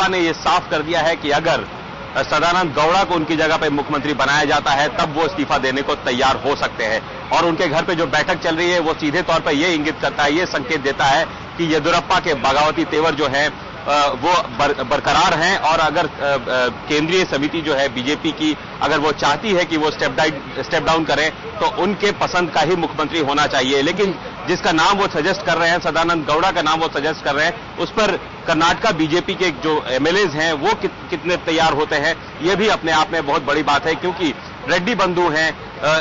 येदियुरप्पा ने यह साफ कर दिया है कि अगर सदानंद गौड़ा को उनकी जगह पर मुख्यमंत्री बनाया जाता है तब वो इस्तीफा देने को तैयार हो सकते हैं। और उनके घर पे जो बैठक चल रही है वो सीधे तौर पर यह इंगित करता है, ये संकेत देता है कि येदियुरप्पा के बगावती तेवर जो है वो बरकरार हैं। और अगर केंद्रीय समिति जो है बीजेपी की अगर वो चाहती है कि वो स्टेप डाउन करें तो उनके पसंद का ही मुख्यमंत्री होना चाहिए। लेकिन जिसका नाम वो सजेस्ट कर रहे हैं, सदानंद गौड़ा का नाम वो सजेस्ट कर रहे हैं, उस पर कर्नाटका बीजेपी के जो एमएलएज हैं वो कितने तैयार होते हैं, ये भी अपने आप में बहुत बड़ी बात है। क्योंकि रेड्डी बंधु हैं,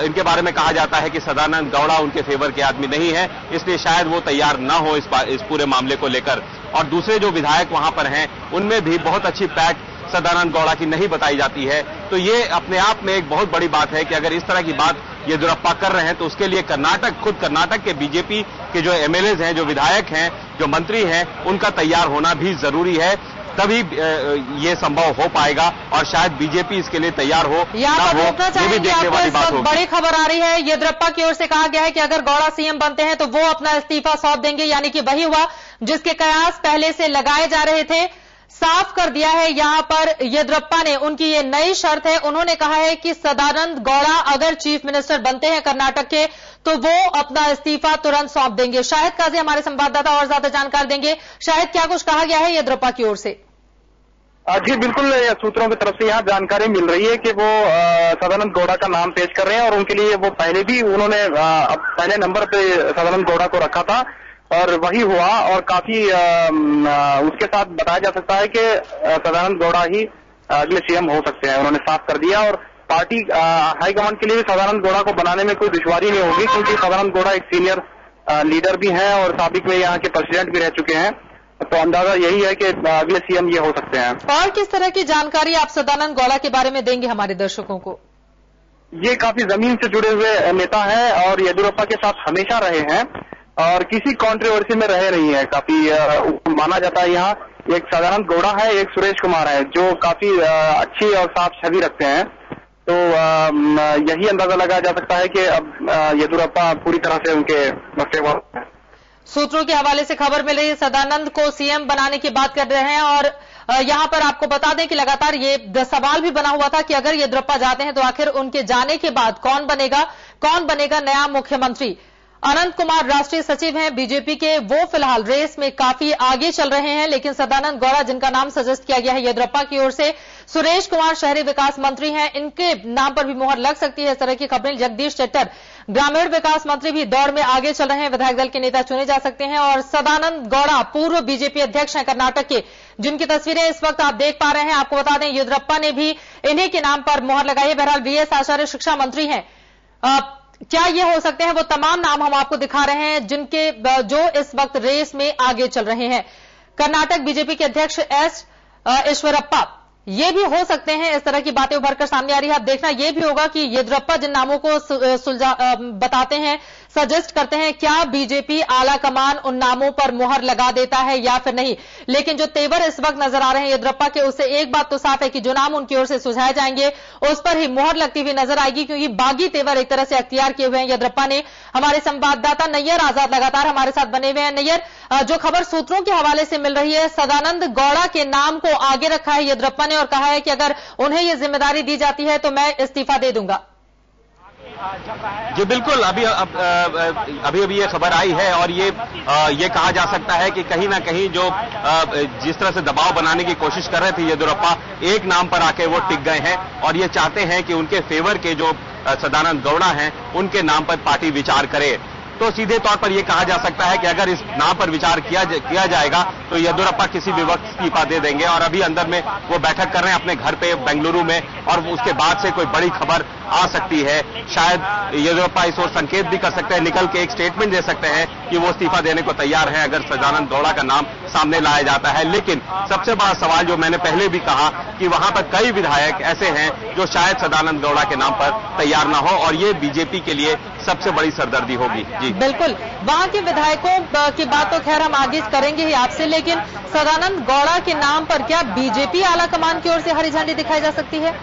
इनके बारे में कहा जाता है कि सदानंद गौड़ा उनके फेवर के आदमी नहीं है, इसलिए शायद वो तैयार ना हो इस पूरे मामले को लेकर। और दूसरे जो विधायक वहां पर हैं उनमें भी बहुत अच्छी पैठ सदानंद गौड़ा की नहीं बताई जाती है। तो ये अपने आप में एक बहुत बड़ी बात है कि अगर इस तरह की बात येदियुरप्पा कर रहे हैं तो उसके लिए खुद कर्नाटक के बीजेपी के जो एमएलएज हैं, जो विधायक हैं, जो मंत्री हैं, उनका तैयार होना भी जरूरी है। तभी ये संभव हो पाएगा और शायद बीजेपी इसके लिए तैयार हो ना हो, ये भी देखने वाली बात होगी। बड़ी खबर आ रही है, येदियुरप्पा की ओर से कहा गया है कि अगर गौड़ा सीएम बनते हैं तो वो अपना इस्तीफा सौंप देंगे, यानी कि वही हुआ जिसके कयास पहले से लगाए जा रहे थे। साफ कर दिया है यहां पर येदियुरप्पा ने, उनकी ये नई शर्त है। उन्होंने कहा है कि सदानंद गौड़ा अगर चीफ मिनिस्टर बनते हैं कर्नाटक के तो वो अपना इस्तीफा तुरंत सौंप देंगे। शाहिद काजी हमारे संवाददाता और ज्यादा जानकारी देंगे। शाहिद, क्या कुछ कहा गया है येदियुरप्पा की ओर से? जी बिल्कुल, सूत्रों की तरफ से यहाँ जानकारी मिल रही है कि वो सदानंद गौड़ा का नाम पेश कर रहे हैं और उनके लिए वो पहले भी उन्होंने पहले नंबर पे सदानंद गौड़ा को रखा था और वही हुआ। और काफी उसके साथ बताया जा सकता है कि सदानंद गौड़ा ही अगले सीएम हो सकते हैं, उन्होंने साफ कर दिया। और पार्टी हाईकमांड के लिए भी सदानंद गौड़ा को बनाने में कोई दुश्वारी नहीं होगी, क्योंकि सदानंद गौड़ा एक सीनियर लीडर भी हैं और साबिक में यहाँ के प्रेसिडेंट भी रह चुके हैं। तो अंदाजा यही है कि अगले सीएम ये हो सकते हैं। और किस तरह की जानकारी आप सदानंद गौड़ा के बारे में देंगे हमारे दर्शकों को? ये काफी जमीन से जुड़े हुए नेता हैं और येदियुरप्पा के साथ हमेशा रहे हैं और किसी कंट्रोवर्सी में रहे नहीं है। काफी माना जाता है यहाँ एक सदानंद गौड़ा है, एक सुरेश कुमार है जो काफी अच्छी और साफ छवि रखते हैं। तो यही अंदाजा लगाया जा सकता है कि अब येदियुरप्पा पूरी तरह से उनके फेवर है। सूत्रों के हवाले से खबर मिल रही है, सदानंद को सीएम बनाने की बात कर रहे हैं। और यहां पर आपको बता दें कि लगातार ये सवाल भी बना हुआ था कि अगर येदियुरप्पा जाते हैं तो आखिर उनके जाने के बाद कौन बनेगा नया मुख्यमंत्री। अनंत कुमार राष्ट्रीय सचिव हैं बीजेपी के, वो फिलहाल रेस में काफी आगे चल रहे हैं। लेकिन सदानंद गौड़ा, जिनका नाम सजेस्ट किया गया है येदियुरप्पा की ओर से, सुरेश कुमार शहरी विकास मंत्री हैं, इनके नाम पर भी मुहर लग सकती है, इस तरह की खबरें। जगदीश शेट्टर ग्रामीण विकास मंत्री भी दौड़ में आगे चल रहे हैं, विधायक दल के नेता चुने जा सकते हैं। और सदानंद गौड़ा पूर्व बीजेपी अध्यक्ष हैं कर्नाटक के, जिनकी तस्वीरें इस वक्त आप देख पा रहे हैं। आपको बता दें येदियुरप्पा ने भी इन्हीं के नाम पर मुहर लगाई है। बहरहाल वीएस आचार्य शिक्षा मंत्री हैं। क्या ये हो सकते हैं? वो तमाम नाम हम आपको दिखा रहे हैं जो इस वक्त रेस में आगे चल रहे हैं। कर्नाटक बीजेपी के अध्यक्ष एस ईश्वरप्पा, ये भी हो सकते हैं। इस तरह की बातें उभरकर सामने आ रही है। अब देखना यह भी होगा कि येदियुरप्पा जिन नामों को बताते हैं, सजेस्ट करते हैं, क्या बीजेपी आला कमान उन नामों पर मुहर लगा देता है या फिर नहीं। लेकिन जो तेवर इस वक्त नजर आ रहे हैं येदियुरप्पा के, उससे एक बात तो साफ है कि जो नाम उनकी ओर से सुझाए जाएंगे उस पर ही मुहर लगती हुई नजर आएगी, क्योंकि बागी तेवर एक तरह से अख्तियार किए हुए हैं येदियुरप्पा ने। हमारे संवाददाता नैयर आजाद लगातार हमारे साथ बने हुए हैं। नैयर, जो खबर सूत्रों के हवाले से मिल रही है, सदानंद गौड़ा के नाम को आगे रखा है येदियुरप्पा ने और कहा है कि अगर उन्हें यह जिम्मेदारी दी जाती है तो मैं इस्तीफा दे दूंगा। जी बिल्कुल, अभी ये खबर आई है और ये कहा जा सकता है कि कहीं ना कहीं जो जिस तरह से दबाव बनाने की कोशिश कर रहे थे येदियुरप्पा, एक नाम पर आके वो टिक गए हैं और ये चाहते हैं कि उनके फेवर के जो सदानंद गौड़ा हैं उनके नाम पर पार्टी विचार करे। तो सीधे तौर पर यह कहा जा सकता है कि अगर इस नाम पर विचार किया जाएगा तो येदियुरप्पा किसी भी वक्त इस्तीफा दे देंगे। और अभी अंदर में वो बैठक कर रहे हैं अपने घर पे बेंगलुरु में, और उसके बाद से कोई बड़ी खबर आ सकती है। शायद येदियुरप्पा इस ओर संकेत भी कर सकते हैं, निकल के एक स्टेटमेंट दे सकते हैं कि वो इस्तीफा देने को तैयार है अगर सदानंद गौड़ा का नाम सामने लाया जाता है। लेकिन सबसे बड़ा सवाल, जो मैंने पहले भी कहा, कि वहां पर कई विधायक ऐसे हैं जो शायद सदानंद गौड़ा के नाम पर तैयार ना हो, और ये बीजेपी के लिए सबसे बड़ी सरदर्दी होगी। जी बिल्कुल, वहां के विधायकों की बात तो खैर हम आगे करेंगे ही आपसे, लेकिन सदानंद गौड़ा के नाम पर क्या बीजेपी आला कमान की ओर से हरी झंडी दिखाई जा सकती है?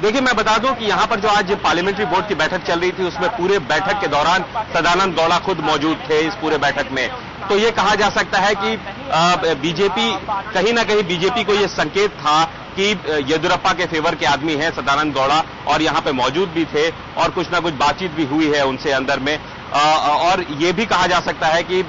देखिए, मैं बता दूं कि यहां पर जो आज पार्लियामेंट्री बोर्ड की बैठक चल रही थी, उसमें पूरे बैठक के दौरान सदानंद गौड़ा खुद मौजूद थे इस पूरे बैठक में। तो ये कहा जा सकता है कि बीजेपी कहीं ना कहीं बीजेपी को ये संकेत था कि येदियुरप्पा के फेवर के आदमी हैं सदानंद गौड़ा, और यहां पे मौजूद भी थे और कुछ ना कुछ बातचीत भी हुई है उनसे अंदर में। और ये भी कहा जा सकता है कि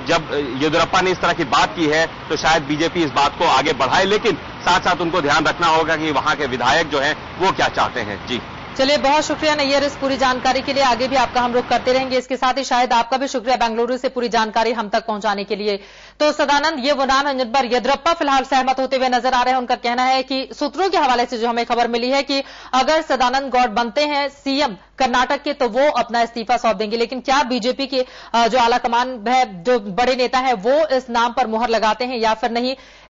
जब येदियुरप्पा ने इस तरह की बात की है तो शायद बीजेपी इस बात को आगे बढ़ाए, लेकिन साथ साथ उनको ध्यान रखना होगा कि वहां के विधायक जो हैं वो क्या चाहते हैं। जी चलिए, बहुत शुक्रिया नैयर इस पूरी जानकारी के लिए। आगे भी आपका हम रुख करते रहेंगे। इसके साथ ही शायद आपका भी शुक्रिया बेंगलुरु से पूरी जानकारी हम तक पहुंचाने के लिए। तो सदानंद ये वो नाम है जिन पर येदियुरप्पा फिलहाल सहमत होते हुए नजर आ रहे हैं। उनका कहना है कि सूत्रों के हवाले से जो हमें खबर मिली है कि अगर सदानंद गौड़ बनते हैं सीएम कर्नाटक के तो वो अपना इस्तीफा सौंप देंगे। लेकिन क्या बीजेपी के जो आला कमान है, जो बड़े नेता है, वो इस नाम पर मुहर लगाते हैं या फिर नहीं,